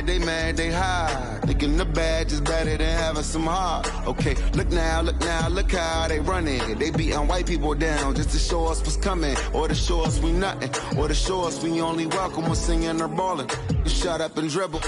they mad, they hide. Thinking the badge is better than having some heart. Okay, look now, look how they running. They beating white people down just to show us what's coming. Or to show us we nothing. Or to show us we only welcome when singing or balling. You shut up and dribble.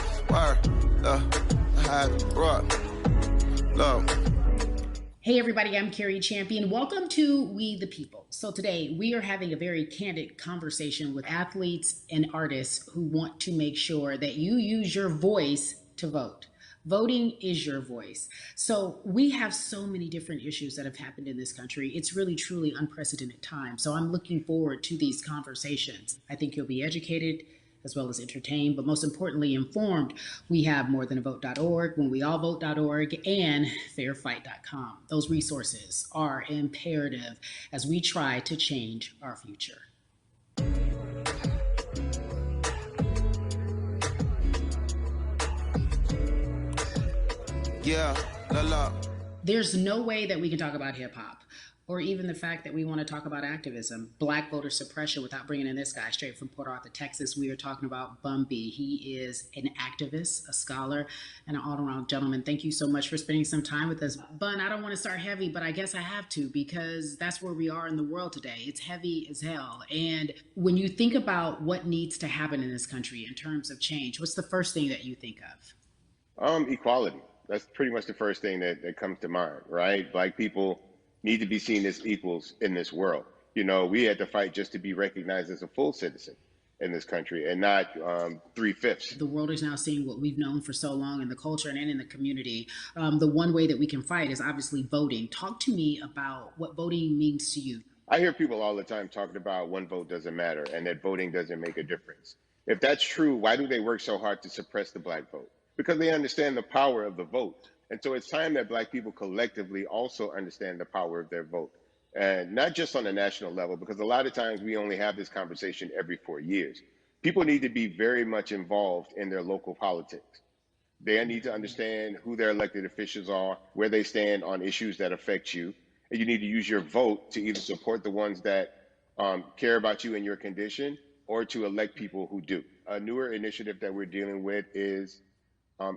Hey everybody, I'm Carrie Champion. Welcome to We the People. So today we are having a very candid conversation with athletes and artists who want to make sure that you use your voice to vote. Voting is your voice. So we have so many different issues that have happened in this country. It's really, truly unprecedented time. So I'm looking forward to these conversations. I think you'll be educated as well as entertained, but most importantly, informed. We have morethanavote.org, whenweallvote.org, and fairfight.com. Those resources are imperative as we try to change our future. Yeah, la. There's no way that we can talk about hip hop or even the fact that we want to talk about activism, Black voter suppression, without bringing in this guy straight from Port Arthur, Texas. We are talking about Bun B. He is an activist, a scholar, and an all-around gentleman. Thank you so much for spending some time with us. Bun, I don't want to start heavy, but I guess I have to because that's where we are in the world today. It's heavy as hell. And when you think about what needs to happen in this country in terms of change, what's the first thing that you think of? Equality. That's pretty much the first thing that comes to mind, right? Black people need to be seen as equals in this world. You know, we had to fight just to be recognized as a full citizen in this country and not 3/5. The world is now seeing what we've known for so long in the culture and in the community. The one way that we can fight is obviously voting. Talk to me about what voting means to you. I hear people all the time talking about one vote doesn't matter and that voting doesn't make a difference. If that's true, why do they work so hard to suppress the Black vote? Because they understand the power of the vote. And so it's time that Black people collectively also understand the power of their vote. And not just on a national level, because a lot of times we only have this conversation every 4 years. People need to be very much involved in their local politics. They need to understand who their elected officials are, where they stand on issues that affect you. And you need to use your vote to either support the ones that care about you and your condition, or to elect people who do. A newer initiative that we're dealing with is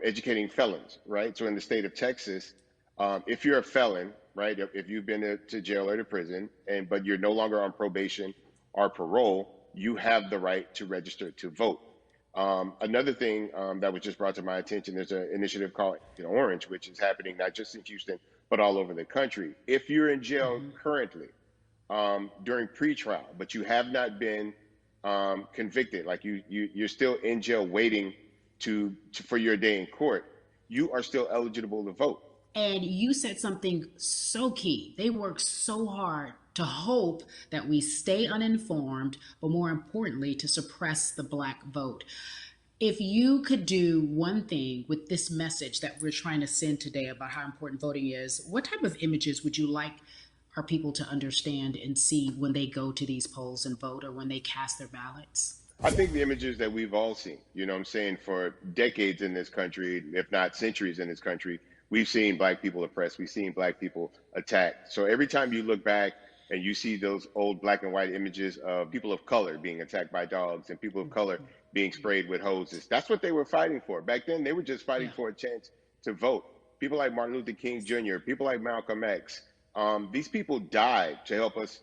educating felons, right? So in the state of Texas, if you're a felon, right, if you've been to jail or to prison, but you're no longer on probation or parole, you have the right to register to vote. Another thing that was just brought to my attention, there's an initiative called Orange, which is happening not just in Houston, but all over the country. If you're in jail currently during pretrial, but you have not been convicted, like you're still in jail waiting for your day in court, you are still eligible to vote. And you said something so key. They work so hard to hope that we stay uninformed, but more importantly, to suppress the Black vote. If you could do one thing with this message that we're trying to send today about how important voting is, what type of images would you like our people to understand and see when they go to these polls and vote or when they cast their ballots? I think the images that we've all seen, you know what I'm saying, for decades in this country, if not centuries in this country, we've seen Black people oppressed, we've seen Black people attacked. So every time you look back and you see those old black and white images of people of color being attacked by dogs and people of color being sprayed with hoses, that's what they were fighting for. Back then, they were just fighting for a chance to vote. People like Martin Luther King Jr., people like Malcolm X, these people died to help us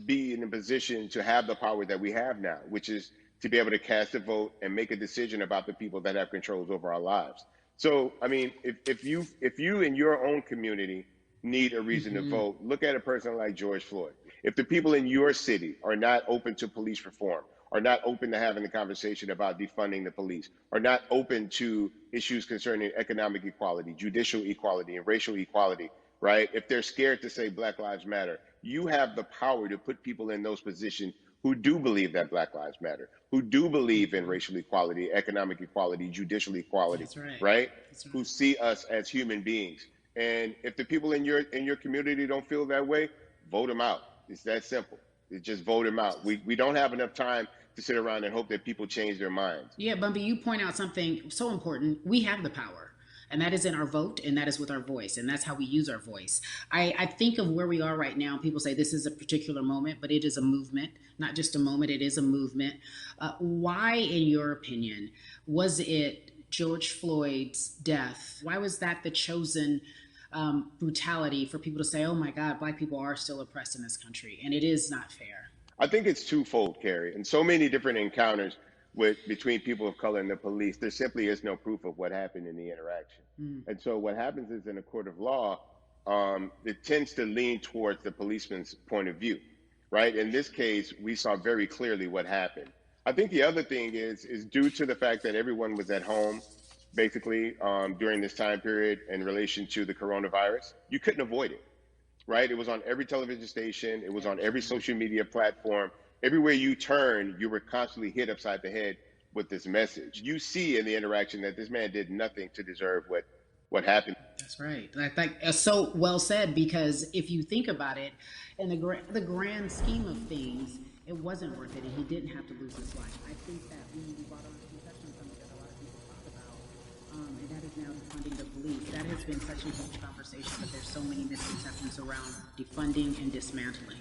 be in a position to have the power that we have now, which is to be able to cast a vote and make a decision about the people that have controls over our lives. So, I mean, if you in your own community need a reason to vote, look at a person like George Floyd. If the people in your city are not open to police reform, are not open to having a conversation about defunding the police, are not open to issues concerning economic equality, judicial equality, and racial equality, right? If they're scared to say Black Lives Matter, you have the power to put people in those positions who do believe that Black Lives Matter, who do believe in racial equality, economic equality, judicial equality, That's right. right? That's right. Who see us as human beings. And if the people in your community don't feel that way, vote them out. It's that simple. It's just vote them out. We don't have enough time to sit around and hope that people change their minds. Yeah, Bumpy, you point out something so important. We have the power. And that is in our vote, and that is with our voice, and that's how we use our voice. I think of where we are right now. People say this is a particular moment, but it is a movement, not just a moment, it is a movement. Why, in your opinion, was it George Floyd's death? Why was that the chosen brutality for people to say, oh my God, Black people are still oppressed in this country, and it is not fair? I think it's twofold, Carrie. In so many different encounters between people of color and the police, there simply is no proof of what happened in the interaction. And so what happens is in a court of law, it tends to lean towards the policeman's point of view, right? In this case, we saw very clearly what happened. I think the other thing is due to the fact that everyone was at home, basically, during this time period in relation to the coronavirus, you couldn't avoid it, right? It was on every television station. It was on every social media platform. Everywhere you turn, you were constantly hit upside the head with this message. You see in the interaction that this man did nothing to deserve what happened. That's right. So well said, because if you think about it, in the grand scheme of things, it wasn't worth it, and he didn't have to lose his life. I think that we brought on a conception, something that a lot of people talk about, and that is now defunding the police. That has been such a huge conversation, but there's so many misconceptions around defunding and dismantling.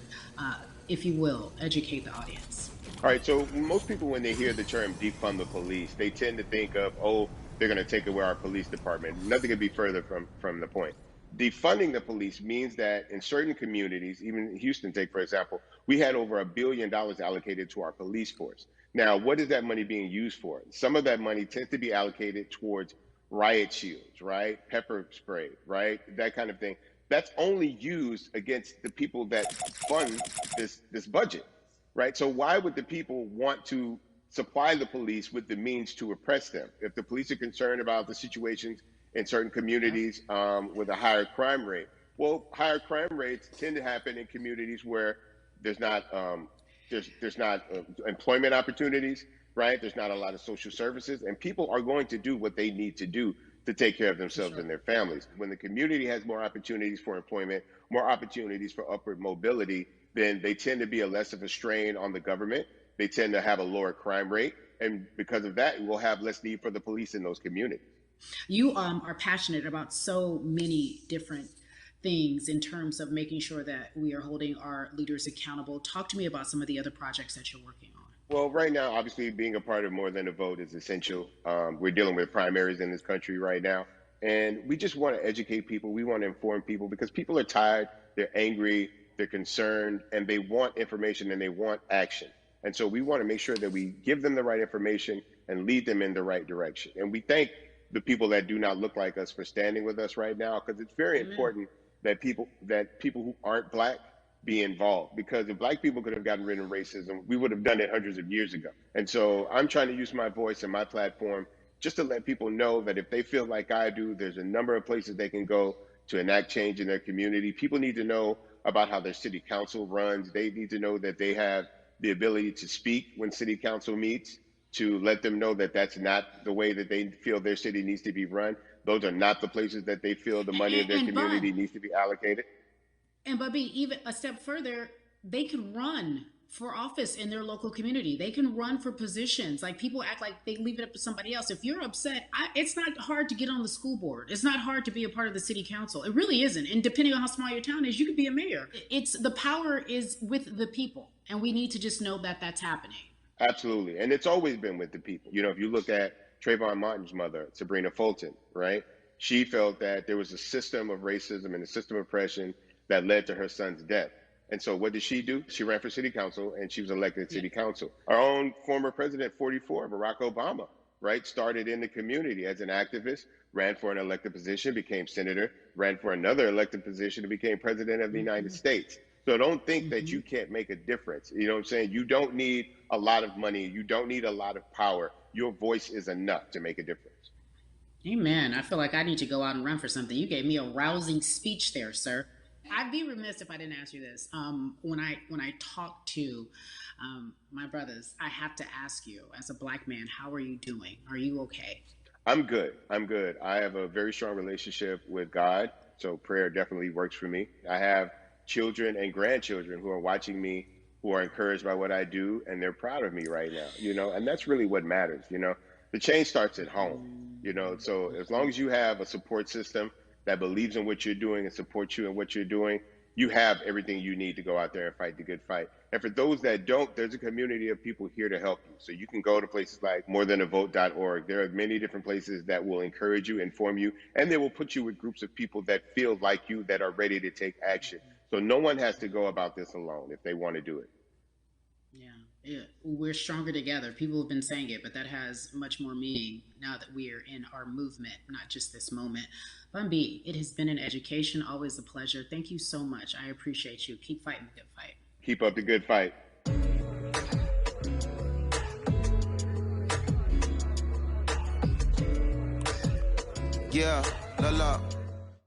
If you will, educate the audience. All right, so most people, when they hear the term defund the police, they tend to think of, oh, they're going to take away our police department. Nothing could be further from the point. Defunding the police means that in certain communities, even Houston, take for example, we had over $1 billion allocated to our police force. Now, what is that money being used for? Some of that money tends to be allocated towards riot shields, right? Pepper spray, right? That kind of thing. That's only used against the people that fund this budget, right? So why would the people want to supply the police with the means to oppress them? If the police are concerned about the situations in certain communities with a higher crime rate, well, higher crime rates tend to happen in communities where there's not employment opportunities, right? There's not a lot of social services, and people are going to do what they need to do to take care of themselves and their families. When the community has more opportunities for employment, more opportunities for upward mobility, then they tend to be less of a strain on the government. They tend to have a lower crime rate. And because of that, we'll have less need for the police in those communities. You are passionate about so many different things in terms of making sure that we are holding our leaders accountable. Talk to me about some of the other projects that you're working on. Well, right now, obviously, being a part of More Than a Vote is essential. We're dealing with primaries in this country right now. And we just want to educate people. We want to inform people because people are tired, they're angry, they're concerned, and they want information and they want action. And so we want to make sure that we give them the right information and lead them in the right direction. And we thank the people that do not look like us for standing with us right now, because it's very important that people who aren't Black be involved, because if Black people could have gotten rid of racism, we would have done it hundreds of years ago. And so I'm trying to use my voice and my platform just to let people know that if they feel like I do, there's a number of places they can go to enact change in their community. People need to know about how their city council runs. They need to know that they have the ability to speak when city council meets, to let them know that that's not the way that they feel their city needs to be run. Those are not the places that they feel the money of their community needs to be allocated. And Bubby, even a step further, they can run for office in their local community. They can run for positions. Like, people act like they leave it up to somebody else. If you're upset, it's not hard to get on the school board. It's not hard to be a part of the city council. It really isn't. And depending on how small your town is, you could be a mayor. The power is with the people. And we need to just know that that's happening. Absolutely. And it's always been with the people. You know, if you look at Trayvon Martin's mother, Sabrina Fulton, right? She felt that there was a system of racism and a system of oppression that led to her son's death. And so what did she do? She ran for city council and she was elected city council. Our own former president, 44, Barack Obama, right? Started in the community as an activist, ran for an elected position, became senator, ran for another elected position and became president of the United States. So don't think that you can't make a difference. You know what I'm saying? You don't need a lot of money. You don't need a lot of power. Your voice is enough to make a difference. Amen. I feel like I need to go out and run for something. You gave me a rousing speech there, sir. I'd be remiss if I didn't ask you this. When I talk to my brothers, I have to ask you, as a Black man, how are you doing? Are you okay? I'm good. I'm good. I have a very strong relationship with God, so prayer definitely works for me. I have children and grandchildren who are watching me, who are encouraged by what I do, and they're proud of me right now, you know, and that's really what matters, you know. The change starts at home, you know. So as long as you have a support system that believes in what you're doing and supports you in what you're doing, you have everything you need to go out there and fight the good fight. And for those that don't, there's a community of people here to help you. So you can go to places like morethanavote.org. There are many different places that will encourage you, inform you, and they will put you with groups of people that feel like you, that are ready to take action. So no one has to go about this alone if they want to do it. Yeah, yeah, we're stronger together. People have been saying it, but that has much more meaning now that we are in our movement, not just this moment. Bumby, it has been an education, always a pleasure. Thank you so much. I appreciate you. Keep fighting the good fight. Keep up the good fight. Yeah, la la.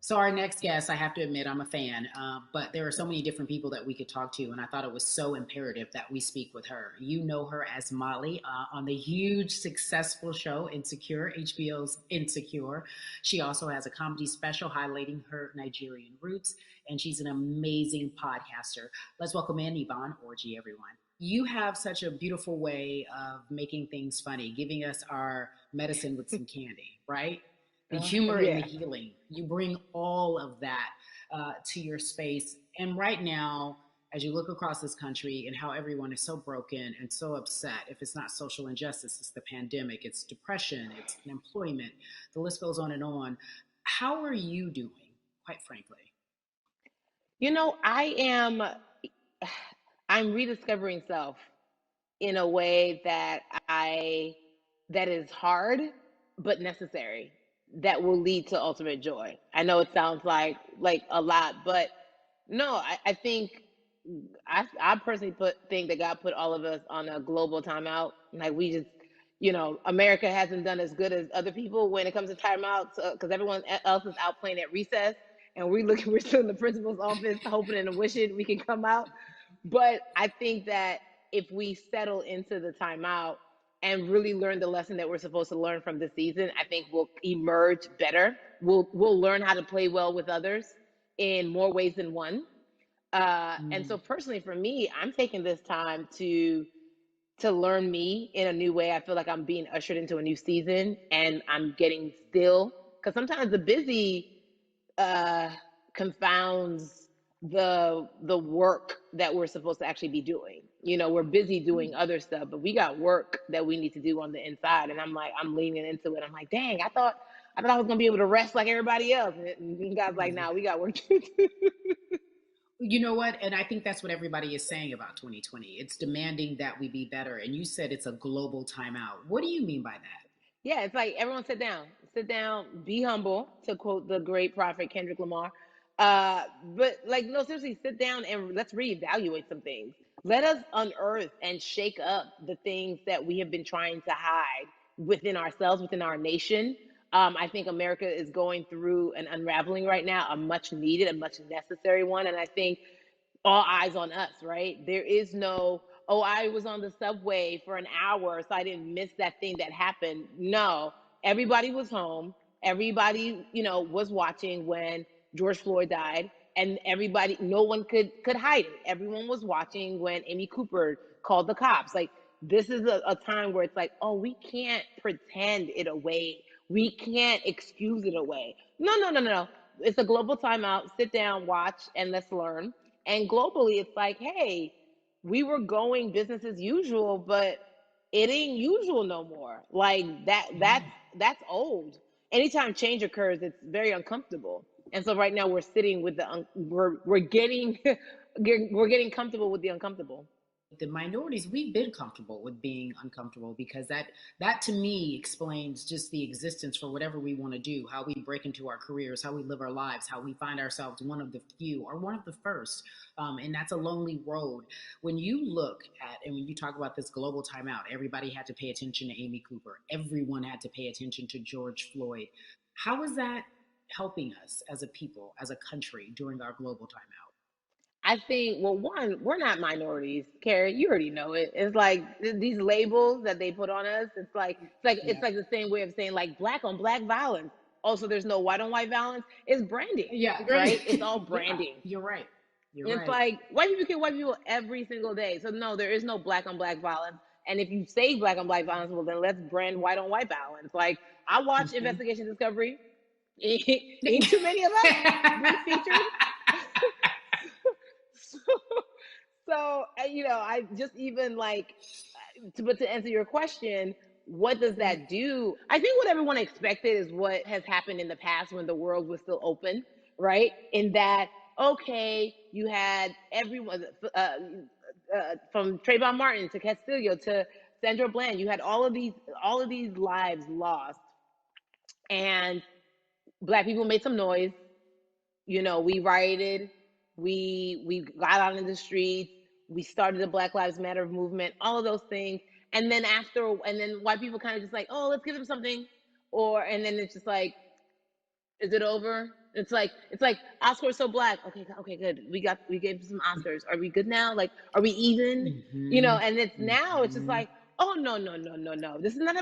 So our next guest, I have to admit, I'm a fan, but there are so many different people that we could talk to, and I thought it was so imperative that we speak with her. You know her as Molly on the huge, successful show Insecure, HBO's Insecure. She also has a comedy special highlighting her Nigerian roots, and she's an amazing podcaster. Let's welcome in Yvonne Orji, everyone. You have such a beautiful way of making things funny, giving us our medicine with some candy, right? The humor and the healing. You bring all of that to your space. And right now, as you look across this country and how everyone is so broken and so upset, if it's not social injustice, it's the pandemic, it's depression, it's unemployment, the list goes on and on. How are you doing, quite frankly? You know, I'm rediscovering self in a way that is hard but necessary, that will lead to ultimate joy. I know it sounds like a lot, but no, I think I personally think that God put all of us on a global timeout. Like we just, America hasn't done as good as other people when it comes to timeouts because everyone else is out playing at recess, and we're still in the principal's office hoping and wishing we can come out. But I think that if we settle into the timeout and really learn the lesson that we're supposed to learn from this season, I think we'll emerge better. We'll learn how to play well with others in more ways than one. And so personally for me, I'm taking this time to learn me in a new way. I feel like I'm being ushered into a new season, and I'm getting still, because sometimes the busy confounds the work that we're supposed to actually be doing. We're busy doing other stuff, but we got work that we need to do on the inside. And I'm leaning into it. I'm like, dang, I thought I was gonna be able to rest like everybody else. And God's like, nah, we got work to do. You know what? And I think that's what everybody is saying about 2020. It's demanding that we be better. And you said it's a global timeout. What do you mean by that? Yeah, it's like everyone sit down, be humble, to quote the great prophet Kendrick Lamar. But like, no, seriously, sit down and let's reevaluate some things. Let us unearth and shake up the things that we have been trying to hide within ourselves, within our nation. I think America is going through an unraveling right now, a much needed, a much necessary one. And I think all eyes on us, right? There is no, oh, I was on the subway for an hour, so I didn't miss that thing that happened. No, everybody was home. Everybody, was watching when George Floyd died, and everybody, no one could hide it. Everyone was watching when Amy Cooper called the cops. Like, this is a time where it's like, oh, we can't pretend it away. We can't excuse it away. No, no, no, no, no. It's a global timeout. Sit down, watch, and let's learn. And globally, it's like, hey, we were going business as usual, but it ain't usual no more. Like that's old. Anytime change occurs, it's very uncomfortable. And so right now we're sitting with we're getting we're getting comfortable with the uncomfortable. The minorities, we've been comfortable with being uncomfortable, because that to me explains just the existence for whatever we want to do, how we break into our careers, how we live our lives, how we find ourselves one of the few or one of the first. And that's a lonely road. When you look at, and when you talk about this global timeout, everybody had to pay attention to Amy Cooper. Everyone had to pay attention to George Floyd. How is that helping us as a people, as a country, during our global timeout? I think, well, one, we're not minorities, Carrie. You already know it. It's like these labels that they put on us. It's like the same way of saying like black on black violence. Also, there's no white on white violence. It's branding. Yeah, right. It's all branding. Yeah, you're right. It's like white people kill white people every single day. So no, there is no black on black violence. And if you say black on black violence, well, then let's brand white on white violence. Like, I watch Investigation Discovery. Ain't too many of us being featured. so, I just even like, but to answer your question, what does that do? I think what everyone expected is what has happened in the past when the world was still open, right? In that, okay, you had everyone from Trayvon Martin to Castillo to Sandra Bland. You had all of these lives lost, and Black people made some noise. We rioted, we got out in the streets, we started the Black Lives Matter movement, all of those things. And then white people kind of just like, oh, let's give them something. And then it's just like, is it over? It's like Oscars so black. Okay, good. We gave some Oscars. Are we good now? Like, are we even? And it's now it's just like, oh no. This is not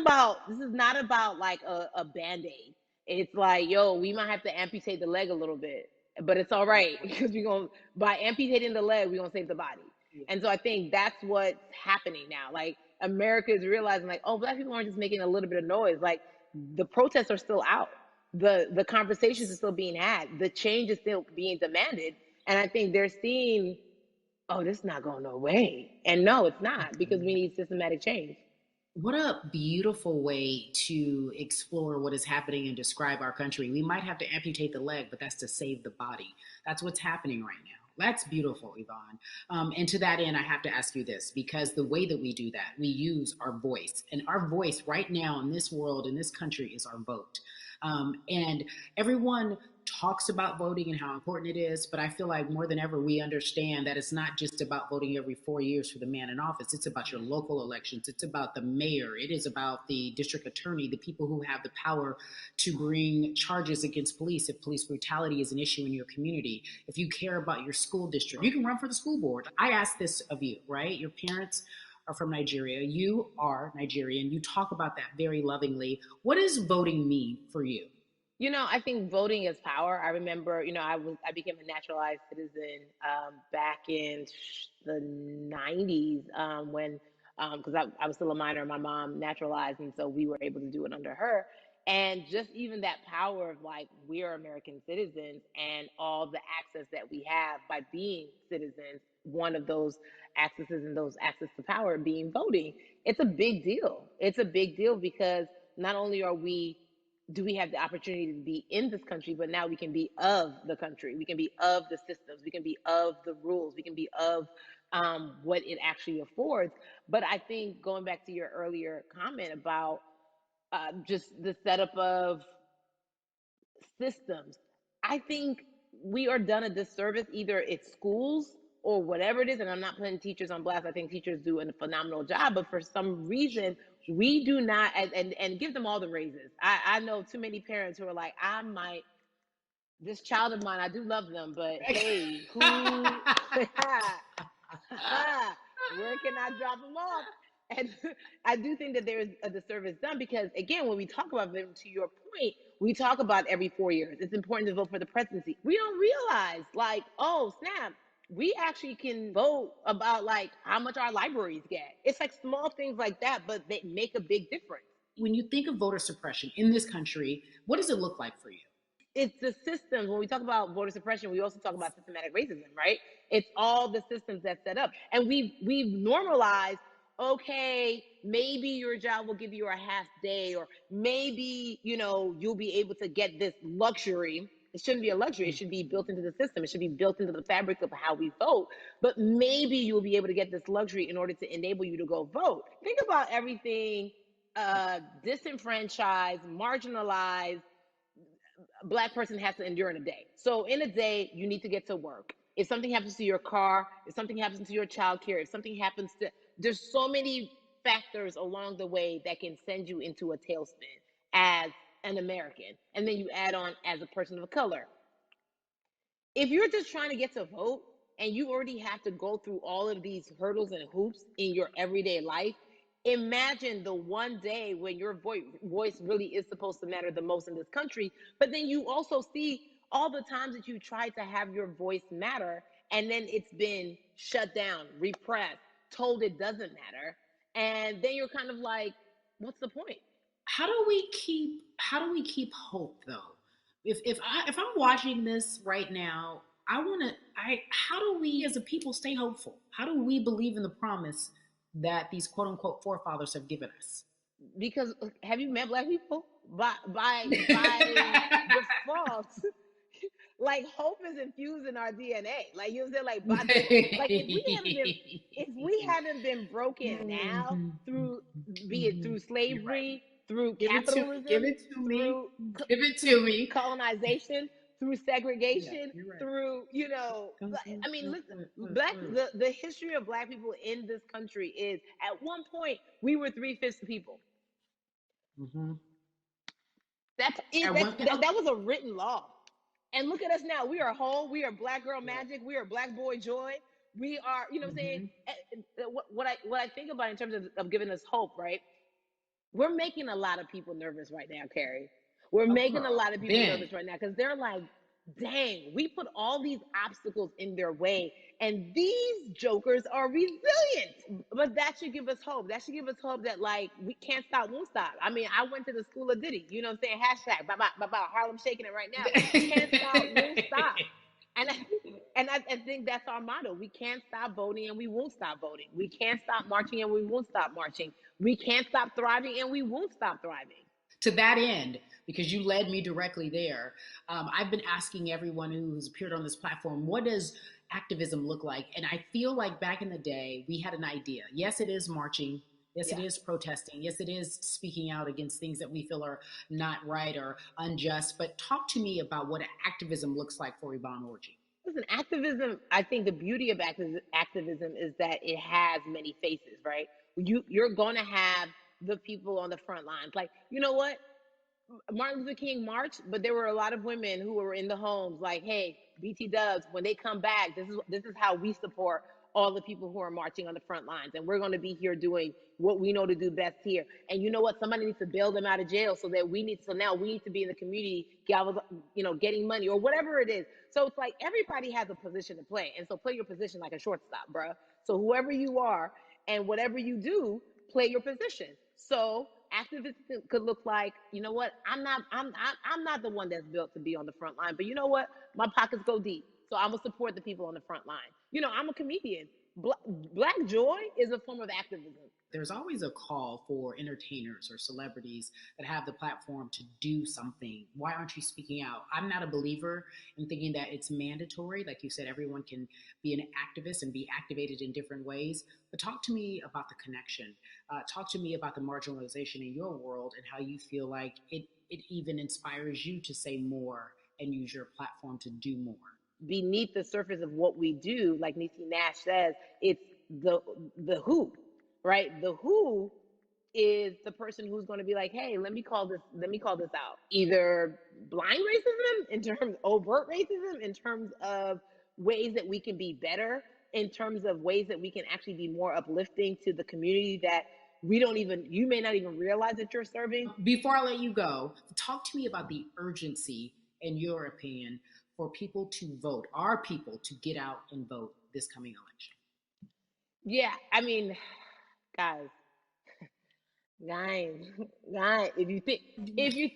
about like a band-aid. It's like, yo, we might have to amputate the leg a little bit, but it's all right because by amputating the leg, we're gonna save the body. And so I think that's what's happening now. Like, America is realizing, like, oh, Black people aren't just making a little bit of noise. Like, the protests are still out. The conversations are still being had. The change is still being demanded. And I think they're seeing, oh, this is not going no way. And no, it's not, because we need systematic change. What a beautiful way to explore what is happening and describe our country. We might have to amputate the leg, but that's to save the body. That's what's happening right now. That's beautiful, Yvonne. And to that end, I have to ask you this, because the way that we do that, we use our voice. And our voice right now in this world, in this country, is our vote. And everyone talks about voting and how important it is, but I feel like more than ever we understand that it's not just about voting every 4 years for the man in office. It's about your local elections. It's about the mayor. It is about the district attorney, the people who have the power to bring charges against police if police brutality is an issue in your community. If you care about your school district, you can run for the school board. I ask this of you, right? Your parents are from Nigeria. You are Nigerian. You talk about that very lovingly. What does voting mean for you? I think voting is power. I remember, I became a naturalized citizen back in the 90s when, because I was still a minor, my mom naturalized, and so we were able to do it under her. And just even that power of, like, we are American citizens and all the access that we have by being citizens, one of those accesses and those access to power being voting, it's a big deal. It's a big deal because not only do we have the opportunity to be in this country, but now we can be of the country. We can be of the systems. We can be of the rules. We can be of what it actually affords. But I think, going back to your earlier comment about just the setup of systems, I think we are done a disservice, either it's schools or whatever it is. And I'm not putting teachers on blast. I think teachers do a phenomenal job, but for some reason, we do not, and give them all the raises. I know too many parents who are like, this child of mine, I do love them, but hey, where can I drop them off? And I do think that there is a disservice done because, again, when we talk about voting, to your point, we talk about every 4 years. It's important to vote for the presidency. We don't realize, like, oh, snap, we actually can vote about, like, how much our libraries get. It's like small things like that, but they make a big difference. When you think of voter suppression in this country, what does it look like for you? It's the systems. When we talk about voter suppression, we also talk about systematic racism, right? It's all the systems that set up. And we've normalized, okay, maybe your job will give you a half day, or maybe, you'll be able to get this luxury. It shouldn't be a luxury. It should be built into the system. It should be built into the fabric of how we vote. But maybe you'll be able to get this luxury in order to enable you to go vote. Think about everything disenfranchised, marginalized Black person has to endure in a day. So in a day, you need to get to work. If something happens to your car, if something happens to your child care, if something happens to, there's so many factors along the way that can send you into a tailspin as an American. And then you add on as a person of color. If you're just trying to get to vote and you already have to go through all of these hurdles and hoops in your everyday life, imagine the one day when your voice really is supposed to matter the most in this country. But then you also see all the times that you tried to have your voice matter, and then it's been shut down, repressed, told it doesn't matter. And then you're kind of like, what's the point? How do we keep hope though? If I'm watching this right now, I how do we as a people stay hopeful? How do we believe in the promise that these quote unquote forefathers have given us? Because have you met black people? By default, like hope is infused in our DNA. Like you said, like by the like if we haven't been broken now through, be it through You're right. slavery, through Give it to me. Give capitalism, it to me. through Give it through to me. colonization, through Yeah, segregation, you're right. through I mean, listen, the history of black people in this country is at one point we were 3/5 the people. Mm-hmm. That was a written law. And look at us now. We are whole. We are black girl magic. We are black boy joy. We are, you know what I'm saying? What I think about in terms of giving us hope, right? We're making a lot of people nervous right now, Carrie. We're making a lot of people nervous right now because they're like, dang, we put all these obstacles in their way, and these jokers are resilient. But that should give us hope. That should give us hope that like we can't stop, won't stop. I mean, I went to the school of Diddy. You know what I'm saying? Hashtag, Harlem shaking it right now. Can't stop, won't stop. And I think that's our motto. We can't stop voting and we won't stop voting. We can't stop marching and we won't stop marching. We can't stop thriving and we won't stop thriving. To that end, because you led me directly there, I've been asking everyone who's appeared on this platform, what does activism look like? And I feel like back in the day, we had an idea. Yes, it is marching. Yes, it is protesting. Yes, it is speaking out against things that we feel are not right or unjust. But talk to me about what activism looks like for Yvonne Orji. Listen, activism, I think the beauty of activism is that it has many faces, right? You're going to have the people on the front lines. Like, you know what? Martin Luther King marched, but there were a lot of women who were in the homes like, hey, BT Dubs, when they come back, this is how we support all the people who are marching on the front lines. And we're going to be here doing what we know to do best here. And you know what? Somebody needs to bail them out of jail so now we need to be in the community, getting money or whatever it is. So it's like everybody has a position to play. And so play your position like a shortstop, bruh. So whoever you are and whatever you do, play your position. So activism could look like, you know what? I'm not the one that's built to be on the front line, but you know what? My pockets go deep, so I'm gonna support the people on the front line. I'm a comedian. Black joy is a form of activism. There's always a call for entertainers or celebrities that have the platform to do something. Why aren't you speaking out? I'm not a believer in thinking that it's mandatory. Like you said, everyone can be an activist and be activated in different ways. But talk to me about the connection. Talk to me about the marginalization in your world and how you feel like it even inspires you to say more and use your platform to do more. Beneath the surface of what we do, like Niecy Nash says, it's the who, right? The who is the person who's going to be like, hey, let me call this out. Either blind racism in terms of overt racism, in terms of ways that we can be better, in terms of ways that we can actually be more uplifting to the community that you may not even realize that you're serving. Before I let you go, talk to me about the urgency, in your opinion, for people to vote, our people to get out and vote this coming election. Yeah, I mean, guys, guys, if you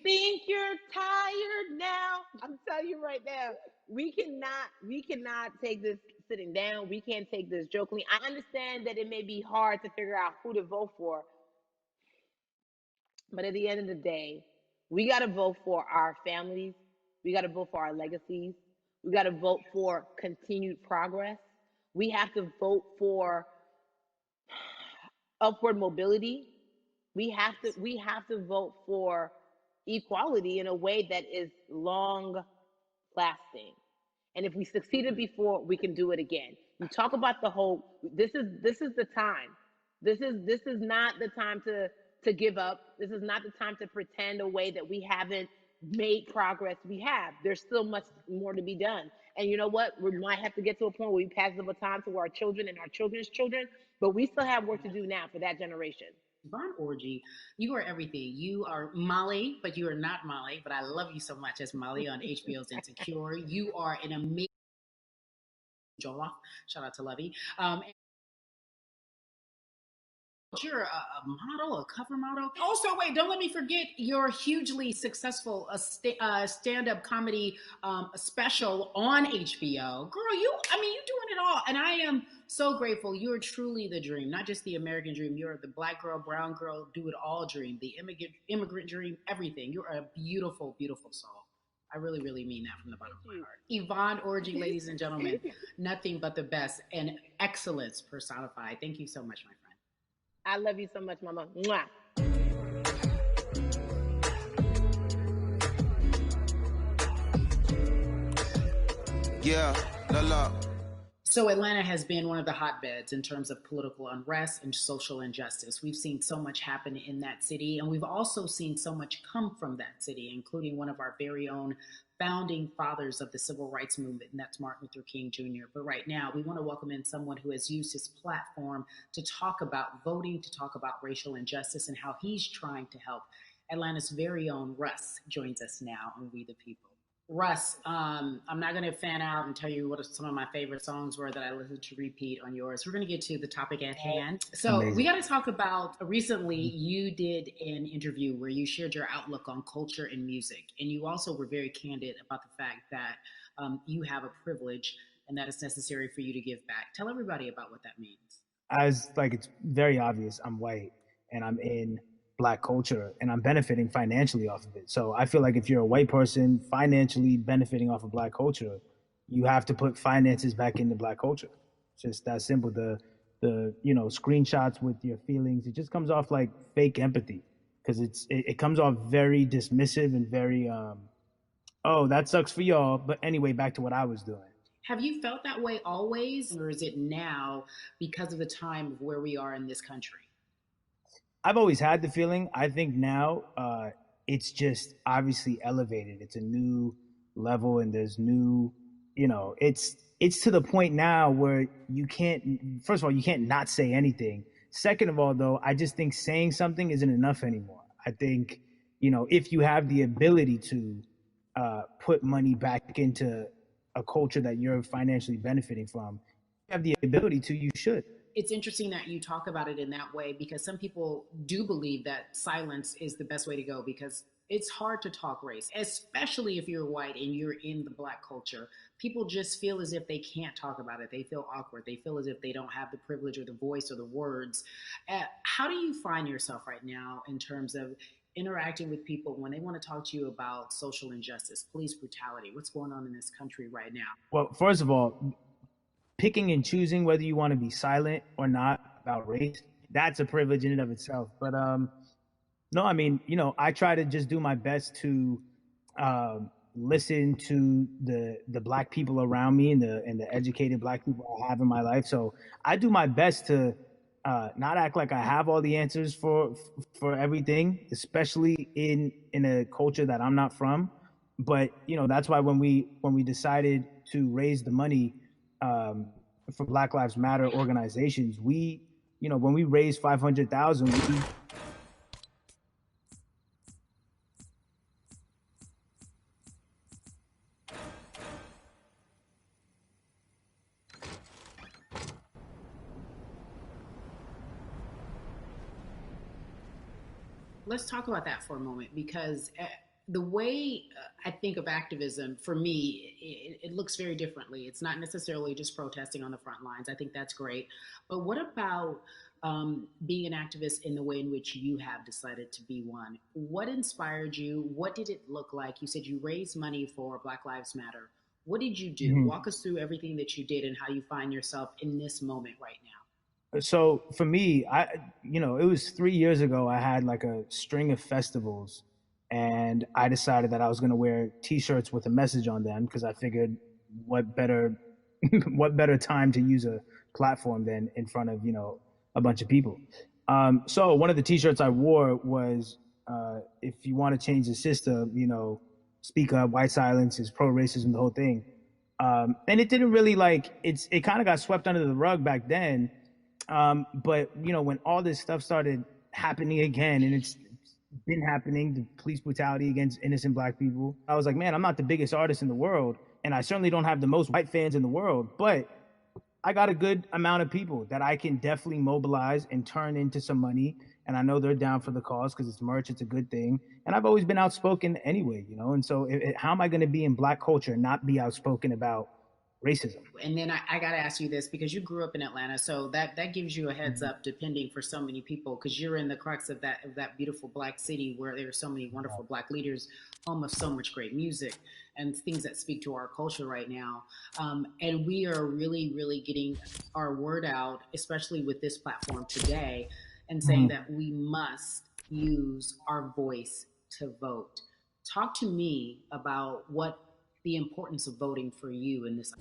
think you're tired now, I'm telling you right now, we cannot take this sitting down. We can't take this jokingly. I understand that it may be hard to figure out who to vote for, but at the end of the day, we got to vote for our families. We got to vote for our legacies. We got to vote for continued progress. We have to vote for upward mobility. We have to vote for equality in a way that is long lasting. And if we succeeded before, we can do it again. You talk about the hope. This is the time. This is not the time to give up. This is not the time to pretend a way that we haven't made progress. We have. There's still much more to be done. And you know what? We might have to get to a point where we pass the baton to our children and our children's children, but we still have work to do now for that generation. Yvonne Orji, you are everything. You are Molly, but you are not Molly. But I love you so much as Molly on HBO's Insecure. You are an amazing Jollof. Shout out to Lovey. You're a model, a cover model. Also, wait, don't let me forget your hugely successful stand-up comedy special on HBO. Girl, I mean, you doing it all. And I am so grateful. You're truly the dream, not just the American dream. You're the black girl, brown girl, do it all dream, the immigrant dream, everything. You're a beautiful, beautiful soul. I really, really mean that from the bottom of my heart. Yvonne Orji, ladies and gentlemen, nothing but the best and excellence personified. Thank you so much, my friend. I love you so much, Mama. Mwah. Yeah, la la. So Atlanta has been one of the hotbeds in terms of political unrest and social injustice. We've seen so much happen in that city, and we've also seen so much come from that city, including one of our very own founding fathers of the civil rights movement, and that's Martin Luther King Jr. But right now, we want to welcome in someone who has used his platform to talk about voting, to talk about racial injustice, and how he's trying to help. Atlanta's very own Russ joins us now on We the People. Russ, I'm not going to fan out and tell you what some of my favorite songs were that I listened to repeat on yours. We're going to get to the topic at hand. So we got to talk about recently you did an interview where you shared your outlook on culture and music. And you also were very candid about the fact that you have a privilege and that it's necessary for you to give back. Tell everybody about what that means. It's very obvious, I'm white and I'm in Black culture and I'm benefiting financially off of it. So I feel like if you're a white person financially benefiting off of Black culture, you have to put finances back into Black culture. It's just that simple. The screenshots with your feelings, it just comes off like fake empathy because it comes off very dismissive and very oh, that sucks for y'all, but anyway, back to what I was doing. Have you felt that way always, or is it now because of the time of where we are in this country? I've always had the feeling. I think now it's just obviously elevated. It's a new level, and there's new, it's to the point now where you can't. First of all, you can't not say anything. Second of all, though, I just think saying something isn't enough anymore. I think if you have the ability to put money back into a culture that you're financially benefiting from, you have the ability to. You should. It's interesting that you talk about it in that way because some people do believe that silence is the best way to go because it's hard to talk race, especially if you're white and you're in the Black culture. People just feel as if they can't talk about it. They feel awkward. They feel as if they don't have the privilege or the voice or the words. How do you find yourself right now in terms of interacting with people when they want to talk to you about social injustice, police brutality? What's going on in this country right now? Well, first of all, picking and choosing whether you want to be silent or not about race, that's a privilege in and of itself. But no, I mean, I try to just do my best to listen to the Black people around me and the educated Black people I have in my life. So I do my best to not act like I have all the answers for everything, especially in a culture that I'm not from. But that's why when we decided to raise the money for Black Lives Matter organizations, we, when we raised 500,000, Let's talk about that for a moment because the way I think of activism, for me, it looks very differently. It's not necessarily just protesting on the front lines. I think that's great. But what about being an activist in the way in which you have decided to be one? What inspired you? What did it look like? You said you raised money for Black Lives Matter. What did you do? Mm-hmm. Walk us through everything that you did and how you find yourself in this moment right now. So for me, it was 3 years ago, I had like a string of festivals and I decided that I was going to wear T-shirts with a message on them because I figured what better time to use a platform than in front of, a bunch of people. So one of the T-shirts I wore was, if you want to change the system, speak up, white silence is pro-racism, the whole thing. And it didn't really it kind of got swept under the rug back then. But when all this stuff started happening again, and it's been happening, the police brutality against innocent Black people, I was like, man, I'm not the biggest artist in the world, and I certainly don't have the most white fans in the world, but I got a good amount of people that I can definitely mobilize and turn into some money. And I know they're down for the cause because it's merch, it's a good thing. And I've always been outspoken anyway, you know. And so, how am I going to be in Black culture and not be outspoken about racism? And then I got to ask you this because you grew up in Atlanta, so that gives you a heads up, depending for so many people, because you're in the crux of that beautiful Black city where there are so many wonderful Black leaders, home of so much great music and things that speak to our culture right now. And we are really, really getting our word out, especially with this platform today, and saying that we must use our voice to vote. Talk to me about what the importance of voting for you in this.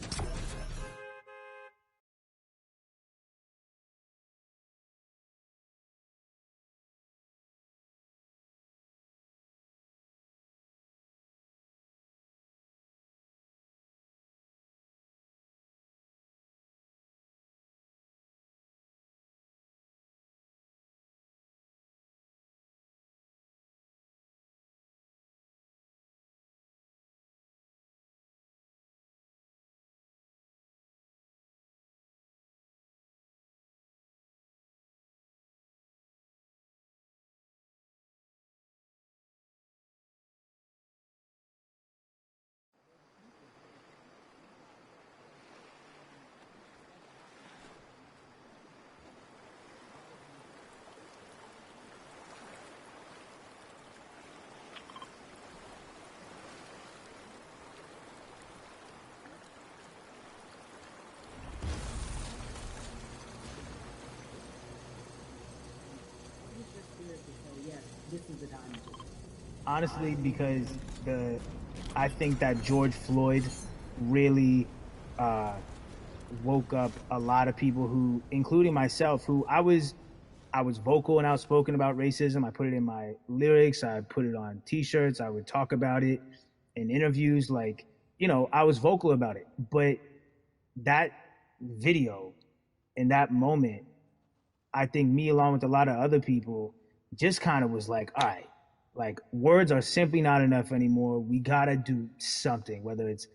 This is the time. Honestly, because I think that George Floyd really woke up a lot of people who, including myself, who I was vocal and outspoken about racism. I put it in my lyrics. I put it on T-shirts. I would talk about it in interviews. Like, you know, I was vocal about it. But that video in that moment, I think me along with a lot of other people just kind of was like, all right, like words are simply not enough anymore. We gotta do something, whether it's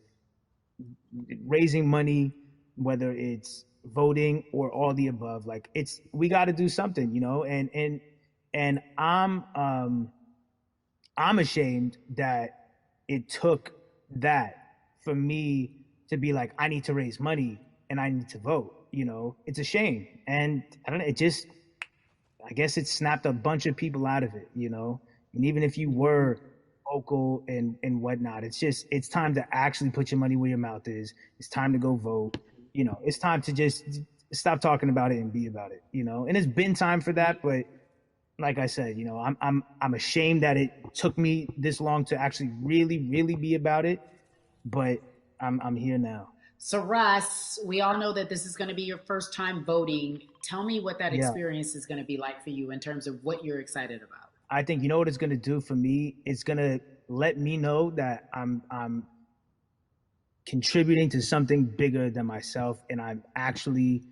raising money, whether it's voting or all the above. Like we got to do something, you know. And I'm ashamed that it took that for me to be like, I need to raise money and I need to vote. You know, it's a shame, and I don't know. I guess it snapped a bunch of people out of it, you know. And even if you were vocal and whatnot, it's time to actually put your money where your mouth is. It's time to go vote. You know, it's time to just stop talking about it and be about it. You know, and it's been time for that, but like I said, you know, I'm ashamed that it took me this long to actually really be about it, but I'm here now. So Russ, we all know that this is going to be your first time voting. Tell me what that experience is going to be like for you in terms of what you're excited about. I think you know what it's going to do for me. It's going to let me know that I'm contributing to something bigger than myself, and I'm actually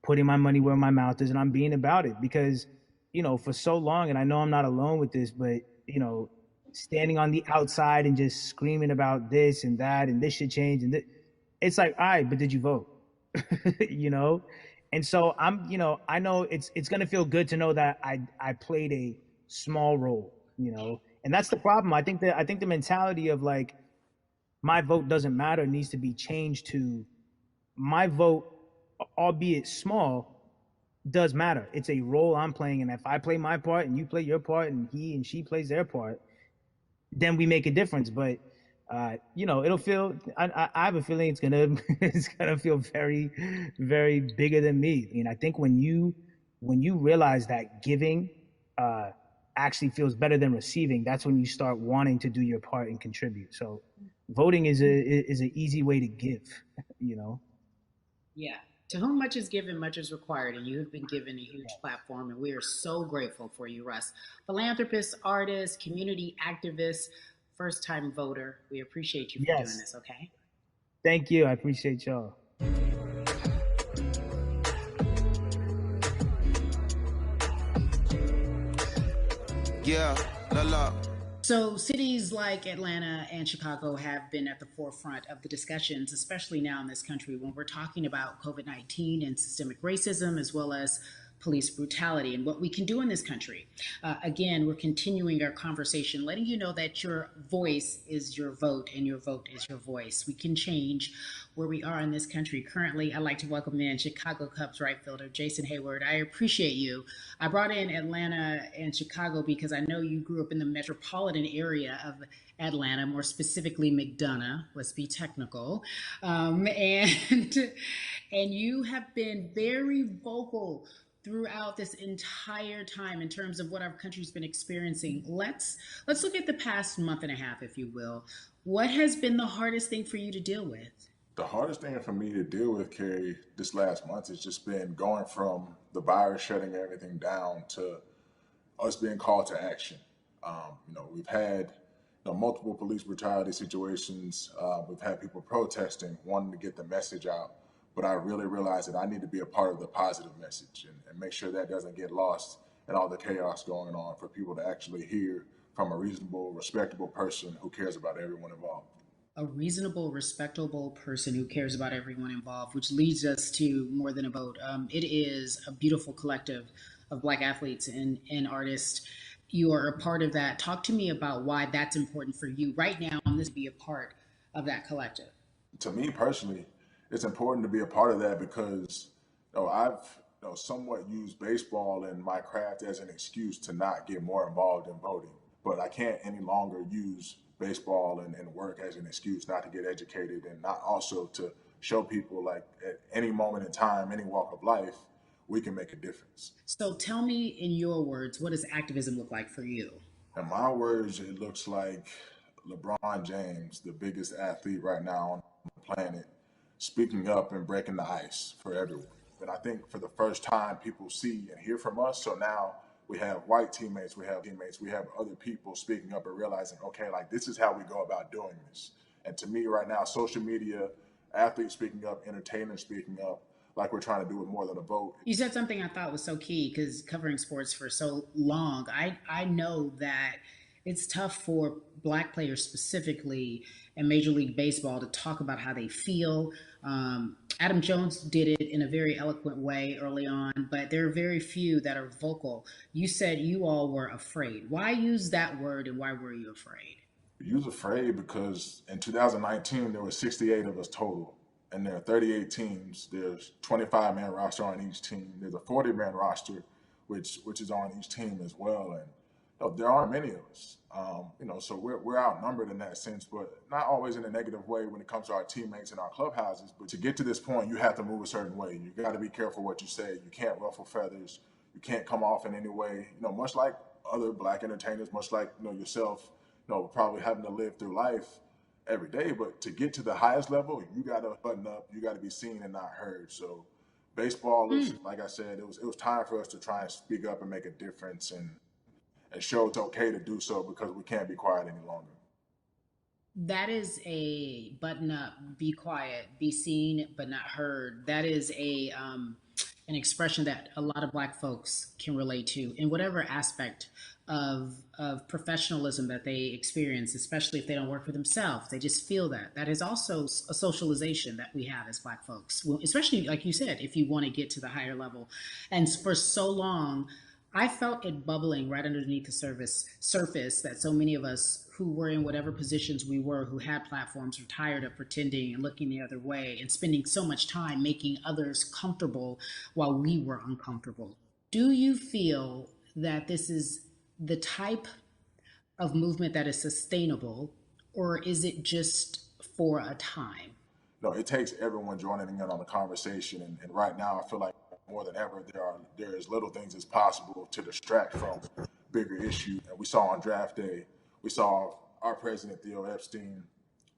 putting my money where my mouth is, and I'm being about it. Because, you know, for so long, and I know I'm not alone with this, but, you know, standing on the outside and just screaming about this and that and this should change, and it's like, all right, but did you vote? You know? And so you know, I know it's gonna feel good to know that I played a small role, you know. And that's the problem. I think the mentality of like my vote doesn't matter needs to be changed to my vote, albeit small, does matter. It's a role I'm playing, and if I play my part and you play your part and he and she plays their part, then we make a difference. But you know, it'll feel. I have a feeling it's gonna feel very, very bigger than me. I mean, I think when you realize that giving actually feels better than receiving, that's when you start wanting to do your part and contribute. So, voting is an easy way to give. You know. Yeah. To whom much is given, much is required, and you have been given a huge platform, and we are so grateful for you, Russ. Philanthropist, artist, community activist, first-time voter. We appreciate you for doing this, okay? Thank you. I appreciate y'all. Yeah, la la. So, cities like Atlanta and Chicago have been at the forefront of the discussions, especially now in this country when we're talking about COVID 19 and systemic racism, as well as police brutality and what we can do in this country. Again, we're continuing our conversation, letting you know that your voice is your vote and your vote is your voice. We can change where we are in this country. Currently, I'd like to welcome in Chicago Cubs right fielder Jason Hayward. I appreciate you. I brought in Atlanta and Chicago because I know you grew up in the metropolitan area of Atlanta, more specifically McDonough. Let's be technical, and and you have been very vocal throughout this entire time in terms of what our country's been experiencing. Let's look at the past month and a half, if you will. What has been the hardest thing for you to deal with? The hardest thing for me to deal with, Carrie, this last month has just been going from the virus shutting everything down to us being called to action. We've had multiple police brutality situations. We've had people protesting, wanting to get the message out. But I really realized that I need to be a part of the positive message and make sure that doesn't get lost in all the chaos going on for people to actually hear from a reasonable, respectable person who cares about everyone involved. A reasonable, respectable person who cares about everyone involved, which leads us to More Than a Vote. It is a beautiful collective of Black athletes and artists. You are a part of that. Talk to me about why that's important for you right now on this be a part of that collective. To me personally, it's important to be a part of that because I've somewhat used baseball and my craft as an excuse to not get more involved in voting. But I can't any longer use baseball and work as an excuse not to get educated and not also to show people like at any moment in time, any walk of life, we can make a difference. So tell me in your words, what does activism look like for you? In my words, it looks like LeBron James, the biggest athlete right now on the planet, speaking up and breaking the ice for everyone. And I think for the first time, people see and hear from us. So now we have white teammates, we have other people speaking up and realizing, okay, like this is how we go about doing this. And to me right now, social media, athletes speaking up, entertainers speaking up, like we're trying to do with More Than a Vote. You said something I thought was so key because covering sports for so long, I know that it's tough for Black players specifically in Major League Baseball to talk about how they feel. Adam Jones did it in a very eloquent way early on, but there are very few that are vocal. You said you all were afraid. Why use that word and why were you afraid? You was afraid because in 2019, there were 68 of us total. And there are 38 teams. There's 25-man roster on each team. There's a 40-man roster, which is on each team as well. And there aren't many of us. So we're outnumbered in that sense, but not always in a negative way when it comes to our teammates and our clubhouses. But to get to this point, you have to move a certain way. You got to be careful what you say. You can't ruffle feathers. You can't come off in any way. Much like other Black entertainers, much like yourself, probably having to live through life every day. But to get to the highest level, you got to button up. You got to be seen and not heard. So baseball is, like I said, it was time for us to try and speak up and make a difference and show it's okay to do so because we can't be quiet any longer. That is a button up, be quiet, be seen but not heard. That is an expression that a lot of Black folks can relate to in whatever aspect of professionalism that they experience, especially if they don't work for themselves. They just feel that. That is also a socialization that we have as Black folks, well, especially like you said, if you want to get to the higher level. And for so long, I felt it bubbling right underneath the surface that so many of us who were in whatever positions we were, who had platforms, were tired of pretending and looking the other way and spending so much time making others comfortable while we were uncomfortable. Do you feel that this is the type of movement that is sustainable, or is it just for a time? No, it takes everyone joining in on the conversation. And right now, I feel like more than ever, there is little things as possible to distract from bigger issues. And we saw on draft day, we saw our president, Theo Epstein,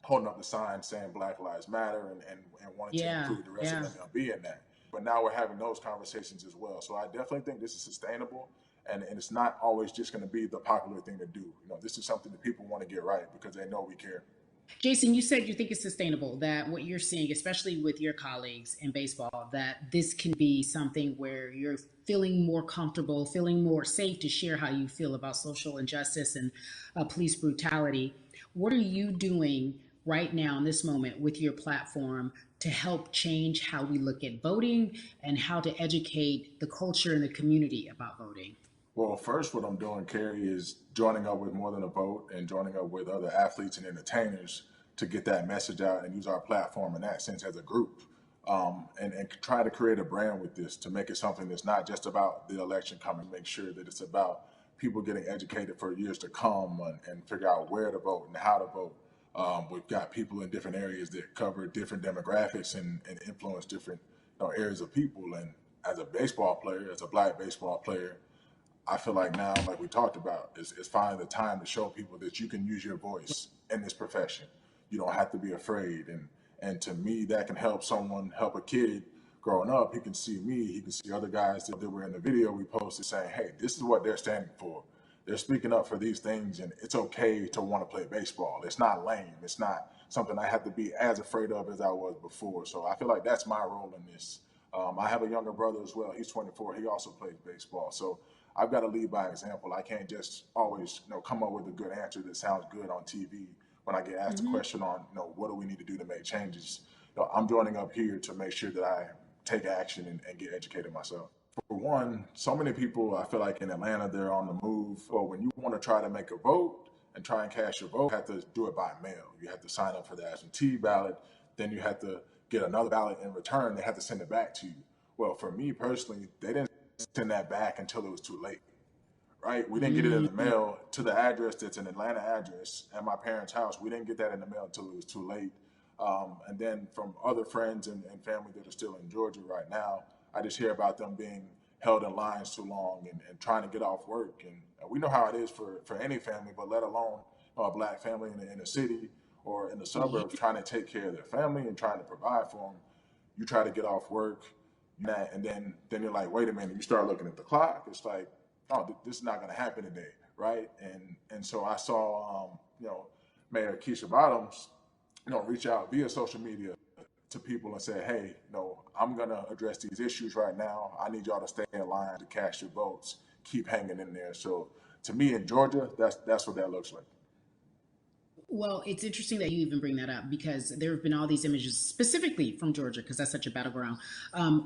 holding up the sign saying Black Lives Matter and wanting to include the rest of MLB in that. But now we're having those conversations as well. So I definitely think this is sustainable. And it's not always just going to be the popular thing to do. This is something that people want to get right because they know we care. Jason, you said you think it's sustainable, that what you're seeing, especially with your colleagues in baseball, that this can be something where you're feeling more comfortable, feeling more safe to share how you feel about social injustice and police brutality. What are you doing right now in this moment with your platform to help change how we look at voting and how to educate the culture and the community about voting? Well, first, what I'm doing, Carrie, is joining up with More Than a Vote and joining up with other athletes and entertainers to get that message out and use our platform in that sense as a group. And try to create a brand with this to make it something that's not just about the election coming, make sure that it's about people getting educated for years to come and figure out where to vote and how to vote. We've got people in different areas that cover different demographics and influence different areas of people. And as a baseball player, as a black baseball player, I feel like now, like we talked about, is finding the time to show people that you can use your voice in this profession. You don't have to be afraid. And to me, that can help someone, help a kid growing up. He can see me, he can see other guys that were in the video we posted saying, hey, this is what they're standing for. They're speaking up for these things, and it's okay to want to play baseball. It's not lame. It's not something I have to be as afraid of as I was before. So I feel like that's my role in this. I have a younger brother as well. He's 24. He also plays baseball. So I've got to lead by example. I can't just always, come up with a good answer that sounds good on TV when I get asked a question on, what do we need to do to make changes. I'm joining up here to make sure that I take action and get educated myself. For one, so many people, I feel like in Atlanta, they're on the move. Or when you want to try to make a vote and try and cast your vote, you have to do it by mail. You have to sign up for the absentee ballot. Then you have to get another ballot in return. They have to send it back to you. Well, for me personally, they didn't send that back until it was too late, right? We didn't get it in the mail to the address that's an Atlanta address at my parents' house. We didn't get that in the mail until it was too late. And then from other friends and family that are still in Georgia right now, I just hear about them being held in lines too long and trying to get off work. And we know how it is for any family, but let alone a black family in a city or in the suburbs trying to take care of their family and trying to provide for them. You try to get off work, and then you're like, wait a minute. You start looking at the clock. It's like, oh, this is not going to happen today, right? And so I saw, Mayor Keisha Bottoms, reach out via social media to people and say, hey, I'm going to address these issues right now. I need y'all to stay in line to cast your votes. Keep hanging in there. So to me in Georgia, that's what that looks like. Well, it's interesting that you even bring that up because there have been all these images specifically from Georgia, because that's such a battleground,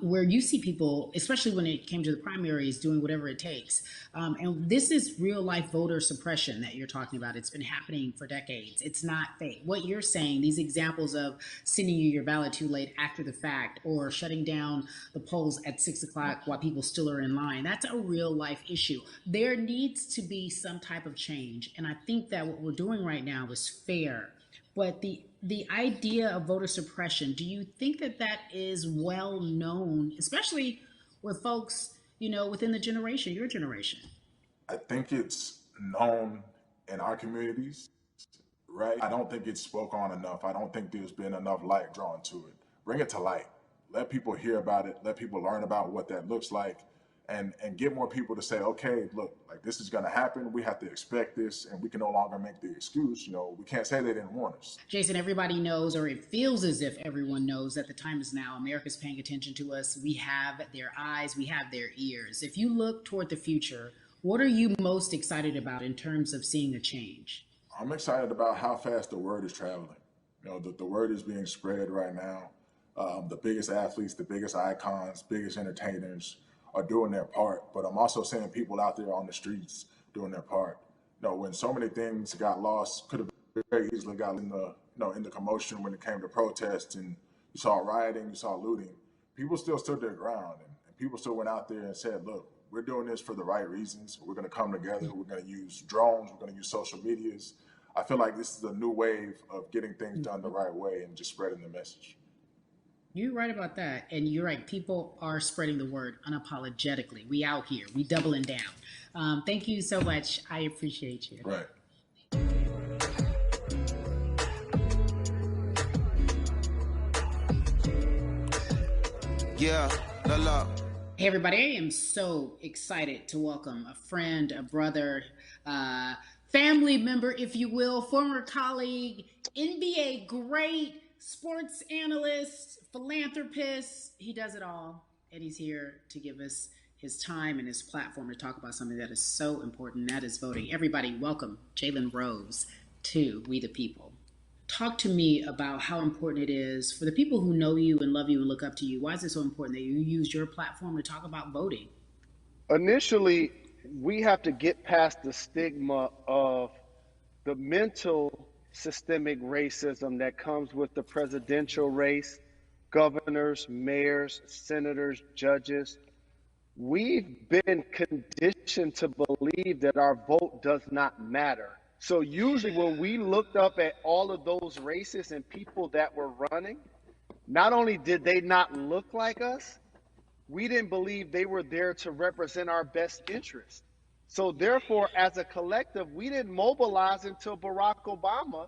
where you see people, especially when it came to the primaries, doing whatever it takes. And this is real life voter suppression that you're talking about. It's been happening for decades. It's not fake. What you're saying, these examples of sending you your ballot too late after the fact or shutting down the polls at 6 o'clock while people still are in line, that's a real life issue. There needs to be some type of change. And I think that what we're doing right now is fair. But the idea of voter suppression, do you think that is well known, especially with folks, within the generation, your generation? I think it's known in our communities, right? I don't think it's spoke on enough. I don't think there's been enough light drawn to it. Bring it to light. Let people hear about it. Let people learn about what that looks like. And get more people to say, okay, look, like this is going to happen. We have to expect this, and we can no longer make the excuse. We can't say they didn't warn us. Jason, everybody knows, or it feels as if everyone knows, that the time is now. America's paying attention to us. We have their eyes. We have their ears. If you look toward the future, what are you most excited about in terms of seeing a change? I'm excited about how fast the word is traveling. The word is being spread right now. The biggest athletes, the biggest icons, biggest entertainers are doing their part, but I'm also seeing people out there on the streets doing their part. When so many things got lost, could have very easily got in the commotion when it came to protests, and you saw rioting, you saw looting. People still stood their ground, and people still went out there and said, look, we're doing this for the right reasons. We're going to come together. We're going to use drones. We're going to use social medias. I feel like this is a new wave of getting things done the right way and just spreading the message. You're right about that. And you're right. People are spreading the word unapologetically. We out here. We doubling down. Thank you so much. I appreciate you. Right. Yeah, la. Hey, everybody. I am so excited to welcome a friend, a brother, family member, if you will, former colleague, NBA great, sports analyst, philanthropist. He does it all. And he's here to give us his time and his platform to talk about something that is so important. That is voting. Everybody, welcome Jalen Rose to We the People. Talk to me about how important it is for the people who know you and love you and look up to you. Why is it so important that you use your platform to talk about voting? Initially, we have to get past the stigma of the mental systemic racism that comes with the presidential race, governors, mayors, senators, judges. We've been conditioned to believe that our vote does not matter. So usually when we looked up at all of those races and people that were running, not only did they not look like us, we didn't believe they were there to represent our best interest. So therefore, as a collective, we didn't mobilize until Barack Obama,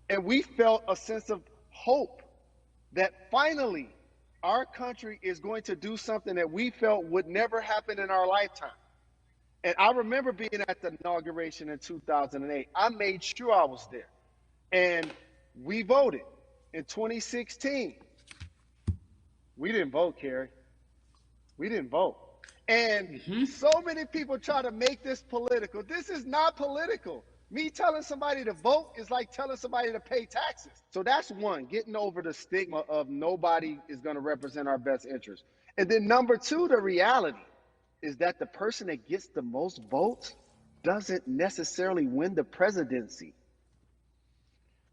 and we felt a sense of hope that finally our country is going to do something that we felt would never happen in our lifetime. And I remember being at the inauguration in 2008. I made sure I was there. And we voted. In 2016, we didn't vote, Carrie. We didn't vote. And so many people try to make this political. This is not political. Me telling somebody to vote is like telling somebody to pay taxes. So that's one, getting over the stigma of nobody is going to represent our best interest. And then number two, the reality is that the person that gets the most votes doesn't necessarily win the presidency.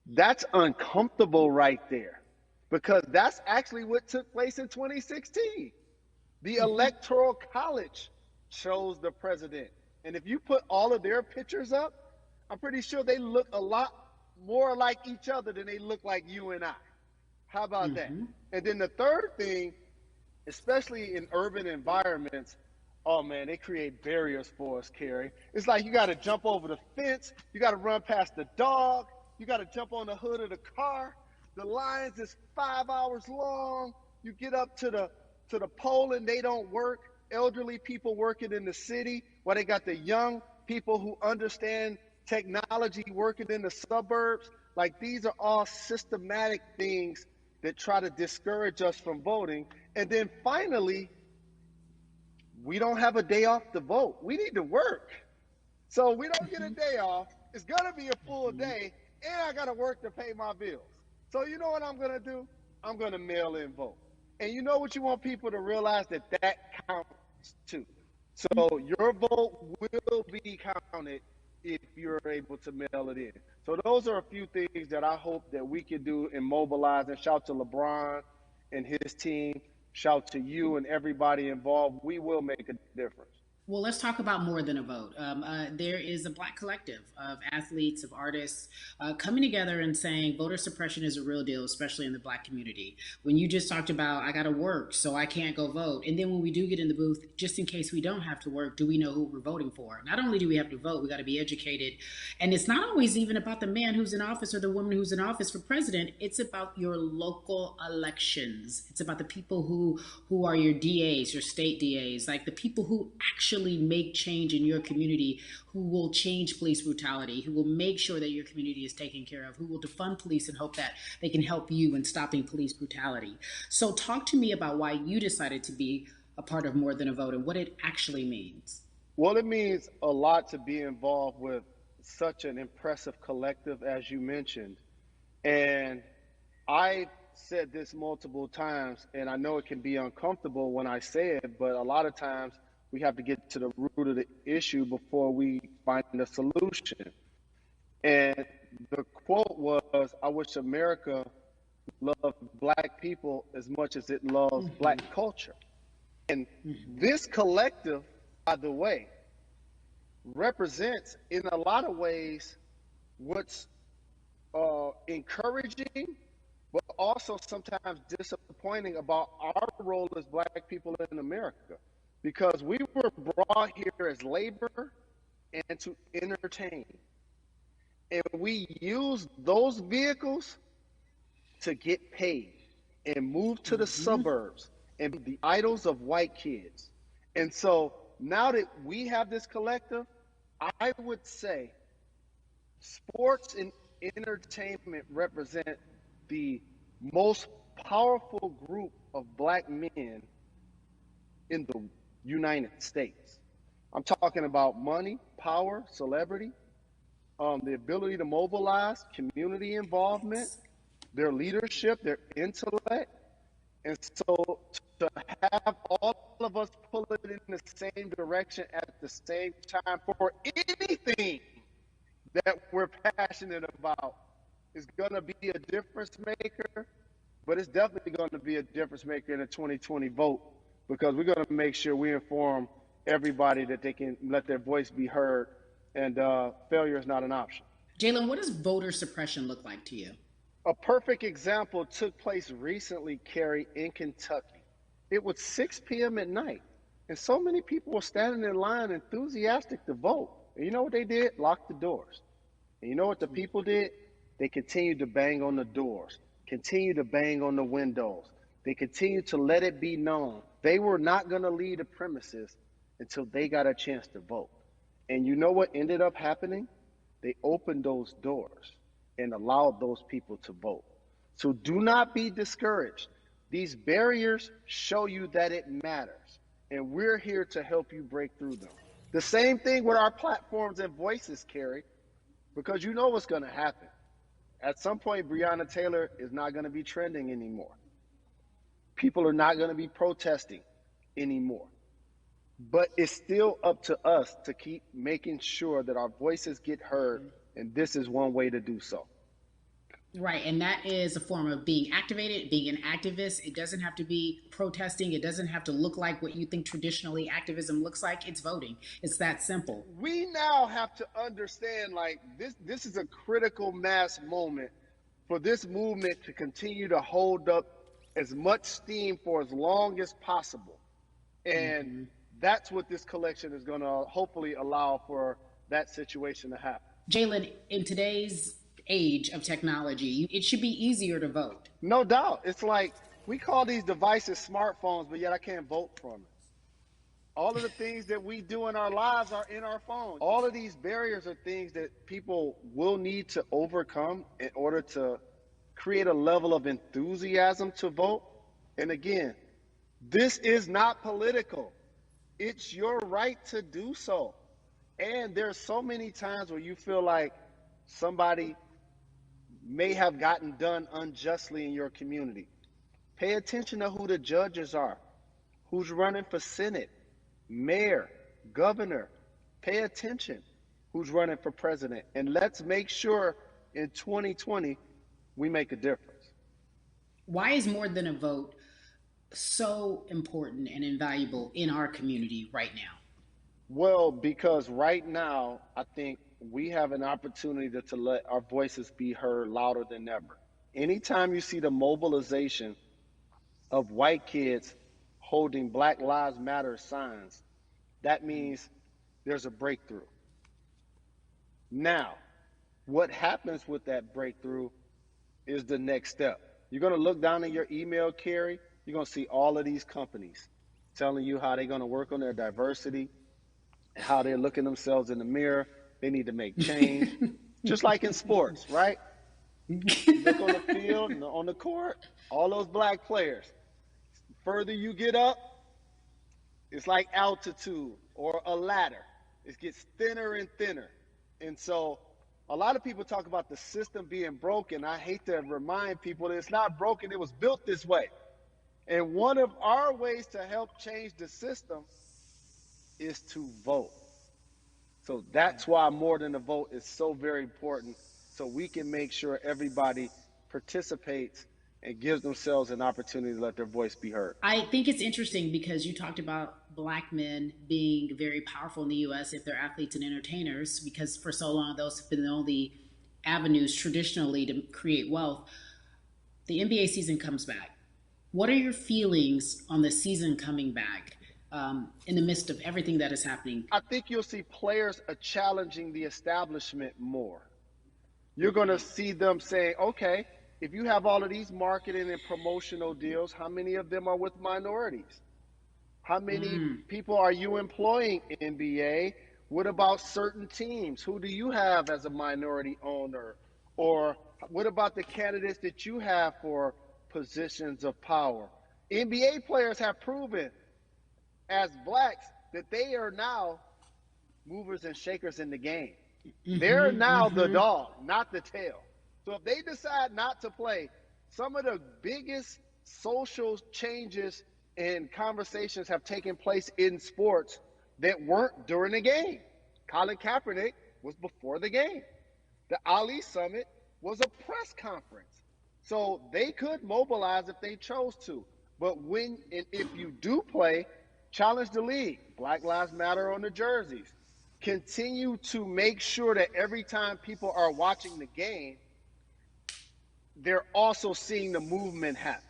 That's uncomfortable right there, because that's actually what took place in 2016. The Electoral College chose the president. And if you put all of their pictures up, I'm pretty sure they look a lot more like each other than they look like you and I. How about that? And then the third thing, especially in urban environments, oh man, they create barriers for us, Carrie. It's like you got to jump over the fence, you got to run past the dog, you got to jump on the hood of the car. The lines is 5 hours long. You get up to the poll and they don't work. Elderly people working in the city, while they got the young people who understand technology working in the suburbs. Like, these are all systematic things that try to discourage us from voting. And then finally, we don't have a day off to vote. We need to work. So we don't get a day off. It's going to be a full day, and I got to work to pay my bills. So you know what I'm going to do? I'm going to mail in vote. And you know what you want people to realize? That counts too. So your vote will be counted if you're able to mail it in. So those are a few things that I hope that we can do and mobilize. And shout to LeBron and his team. Shout to you and everybody involved. We will make a difference. Well, let's talk about more than a vote. There is a Black collective of athletes, of artists coming together and saying voter suppression is a real deal, especially in the Black community. When you just talked about, I got to work, so I can't go vote. And then when we do get in the booth, just in case we don't have to work, do we know who we're voting for? Not only do we have to vote, we got to be educated. And it's not always even about the man who's in office or the woman who's in office for president. It's about your local elections. It's about the people who are your DAs, your state DAs, like the people who actually make change in your community, who will change police brutality, who will make sure that your community is taken care of, who will defund police and hope that they can help you in stopping police brutality. So talk to me about why you decided to be a part of More Than a Vote and what it actually means. Well, it means a lot to be involved with such an impressive collective, as you mentioned. And I said this multiple times, and I know it can be uncomfortable when I say it, but a lot of times we have to get to the root of the issue before we find a solution. And the quote was, I wish America loved Black people as much as it loves Black culture. And this collective, by the way, represents in a lot of ways what's encouraging, but also sometimes disappointing about our role as Black people in America. Because we were brought here as labor and to entertain. And we use those vehicles to get paid and move to the suburbs and be the idols of white kids. And so now that we have this collective, I would say Sports and entertainment represent the most powerful group of black men in the United States. I'm talking about money, power, celebrity, the ability to mobilize, community involvement, their leadership, their intellect. And so to have all of us pull it in the same direction at the same time for anything that we're passionate about is going to be a difference maker, but it's definitely going to be a difference maker in the 2020 vote, because we're going to make sure we inform everybody that they can let their voice be heard, and failure is not an option. Jalen, what does voter suppression look like to you? A perfect example took place recently, Carrie, in Kentucky. It was 6 p.m. at night, and so many people were standing in line enthusiastic to vote. And you know what they did? Locked the doors. And you know what the people did? They continued to bang on the doors, continued to bang on the windows. They continued to let it be known they were not going to leave the premises until they got a chance to vote. And you know what ended up happening? They opened those doors and allowed those people to vote. So do not be discouraged. These barriers show you that it matters, and we're here to help you break through them. The same thing with our platforms and voices, Carrie, because you know what's going to happen. At some point, Breonna Taylor is not going to be trending anymore. People are not going to be protesting anymore. But it's still up to us to keep making sure that our voices get heard, and this is one way to do so. Right, and that is a form of being activated, being an activist. It doesn't have to be protesting. It doesn't have to look like what you think traditionally activism looks like. It's voting. It's that simple. We now have to understand, like, this is a critical mass moment for this movement to continue to hold up as much steam for as long as possible. And that's what this collection is going to hopefully allow for that situation to happen. Jalen, in today's age of technology, it should be easier to vote. No doubt. It's like we call these devices smartphones, but yet I can't vote from it. All of the things that we do in our lives are in our phone. All of these barriers are things that people will need to overcome in order to create a level of enthusiasm to vote. And again, this is not political. It's your right to do so. And there's so many times where you feel like somebody may have gotten done unjustly in your community. Pay attention to who the judges are, who's running for Senate, mayor, governor. Pay attention who's running for president. And let's make sure in 2020 we make a difference. Why is more than a vote so important and invaluable in our community right now? Well, because right now, I think we have an opportunity to let our voices be heard louder than ever. Anytime you see the mobilization of white kids holding Black Lives Matter signs, that means there's a breakthrough. Now, what happens with that breakthrough is the next step. You're going to look down in your email, Carrie. You're going to see all of these companies telling you how they're going to work on their diversity, how they're looking themselves in the mirror. They need to make change, just like in sports, right? Look on the field, on the court, all those black players. The further you get up, it's like altitude or a ladder. It gets thinner and thinner. And so a lot of people talk about the system being broken. I hate to remind people that it's not broken. It was built this way. And one of our ways to help change the system is to vote. So that's why more than a vote is so very important, so we can make sure everybody participates and gives themselves an opportunity to let their voice be heard. I think it's interesting because you talked about black men being very powerful in the U.S. if they're athletes and entertainers, because for so long those have been the only avenues traditionally to create wealth. The NBA season comes back. What are your feelings on the season coming back? In the midst of everything that is happening? I think you'll see players challenging the establishment more. You're going to see them saying, okay, if you have all of these marketing and promotional deals, how many of them are with minorities? How many people are you employing, NBA? What about certain teams? Who do you have as a minority owner? Or what about the candidates that you have for positions of power? NBA players have proven as blacks that they are now movers and shakers in the game. They're now the dog, not the tail. So if they decide not to play, some of the biggest social changes and conversations have taken place in sports that weren't during the game. Colin Kaepernick was before the game. The Ali Summit was a press conference. So they could mobilize if they chose to. But when and if you do play, challenge the league. Black Lives Matter on the jerseys. Continue to make sure that every time people are watching the game, they're also seeing the movement happen.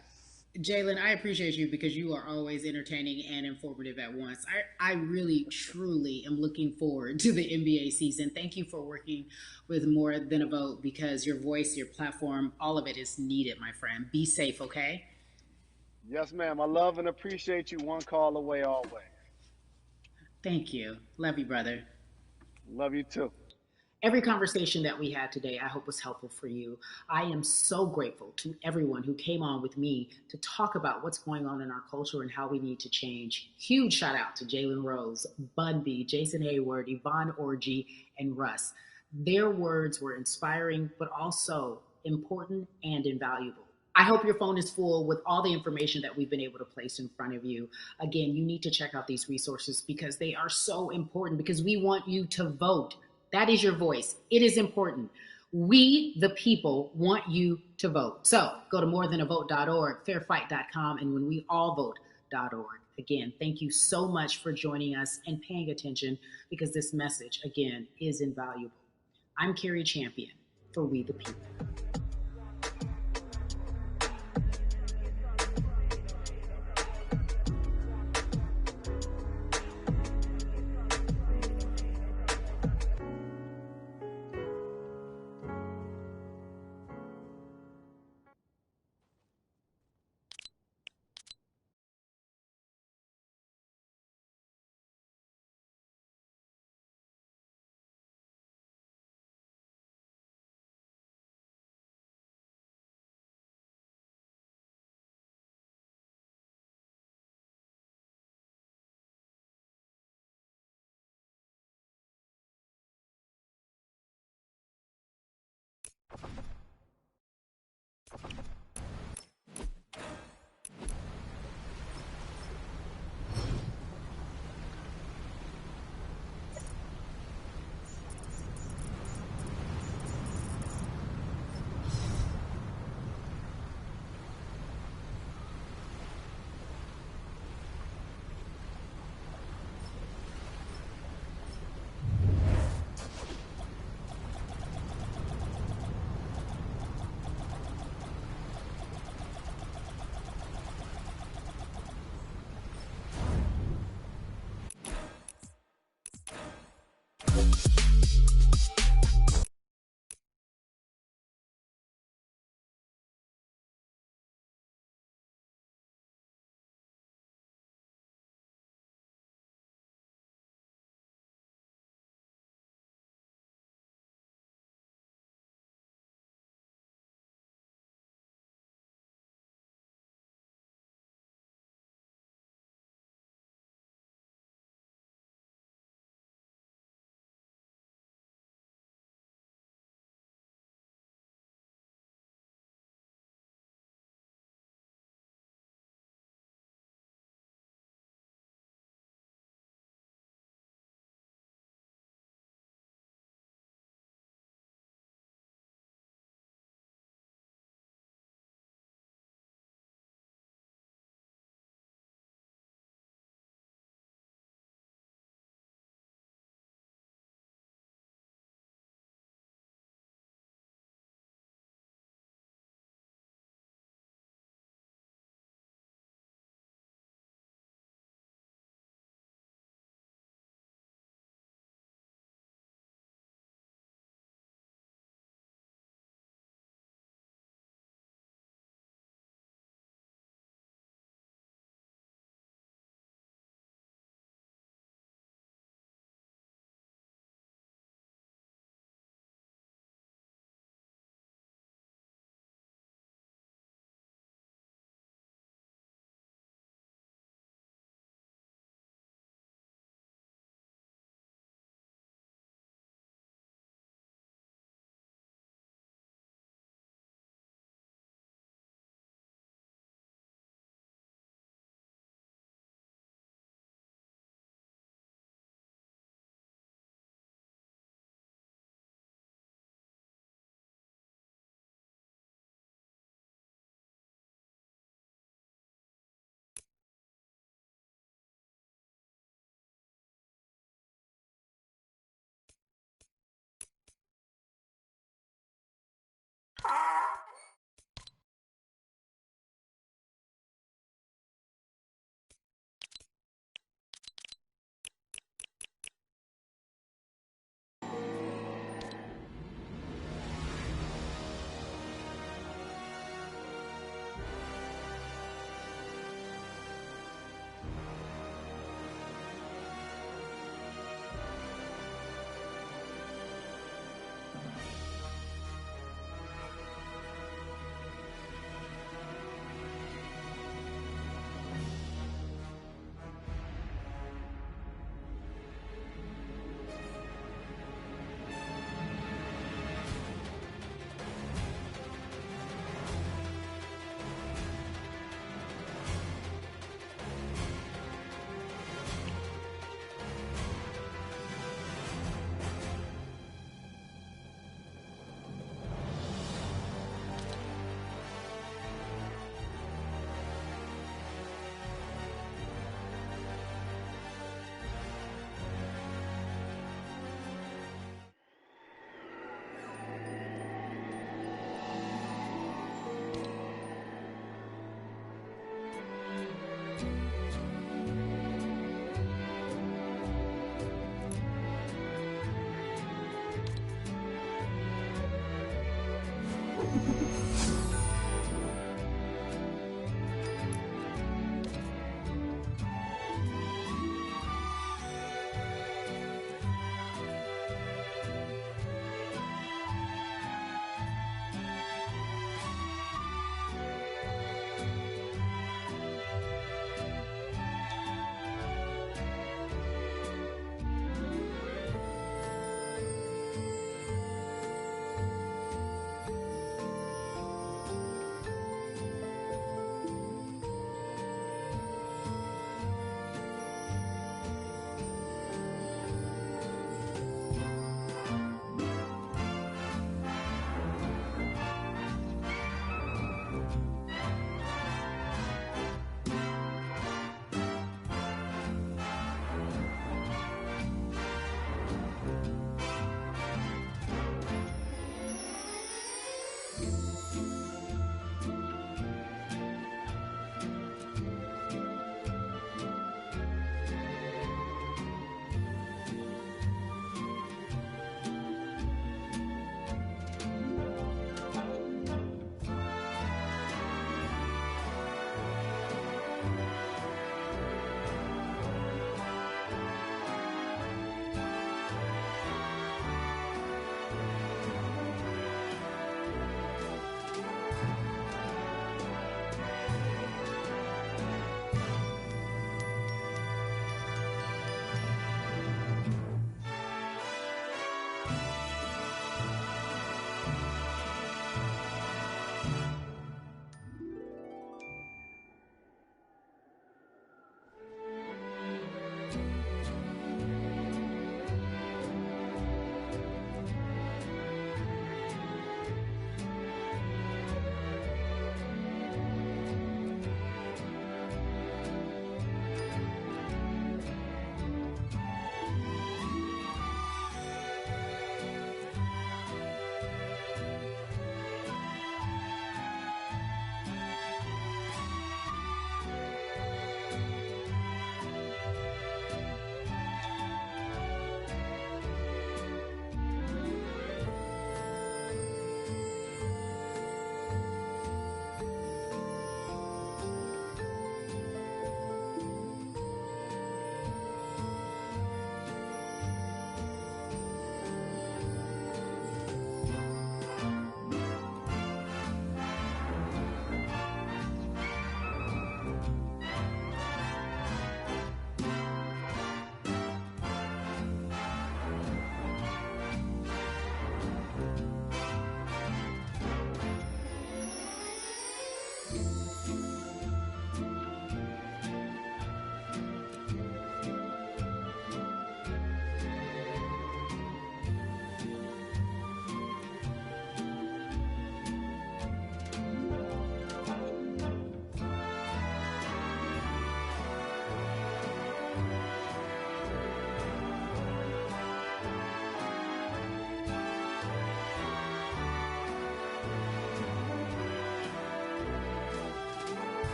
Jalen, I appreciate you because you are always entertaining and informative at once. I really, truly am looking forward to the NBA season. Thank you for working with More Than a Vote because your voice, your platform, all of it is needed, my friend. Be safe, okay? Yes, ma'am. I love and appreciate you. One call away always. Thank you. Love you, brother. Love you too. Every conversation that we had today, I hope was helpful for you. I am so grateful to everyone who came on with me to talk about what's going on in our culture and how we need to change. Huge shout out to Jalen Rose, Bun B, Jason Hayward, Yvonne Orgy, and Russ. Their words were inspiring, but also important and invaluable. I hope your phone is full with all the information that we've been able to place in front of you. Again, you need to check out these resources because they are so important because we want you to vote. That is your voice. It is important. We, the people, want you to vote. So go to morethanavote.org, fairfight.com, and when we all vote.org. Again, thank you so much for joining us and paying attention because this message, again, is invaluable. I'm Carrie Champion for We the People.